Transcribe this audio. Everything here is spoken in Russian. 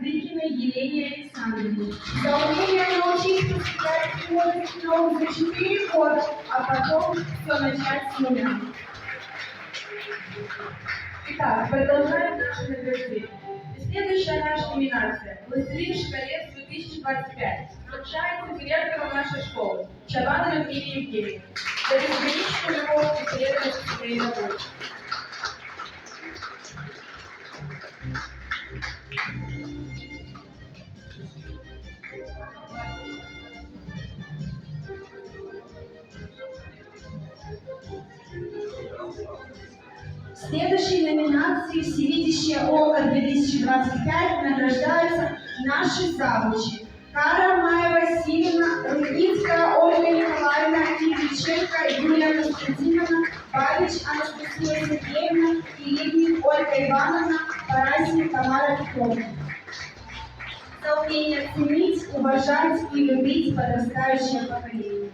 Кадыкиной Елене Александровне. За умение научиться читать новых за 4 года, а потом все начать с нуля. Итак, продолжаем наше награждение. И следующая наша номинация «Властелин колец 2025» вручается директору нашей школы Чабановой Евгении Евгеньевне за безграничную любовь и преданность к своей работе. В следующей номинации «Всевидящее око 2025» награждаются наши завучи. Кара Майя Васильевна, Рудницкая Ольга Николаевна, Кириченко Юлия Константиновна, Бабич Анастасия Сергеевна, Килибник Ольга Ивановна, Парасина Тамара Петровна. За умение ценить, уважать и любить подрастающее поколение.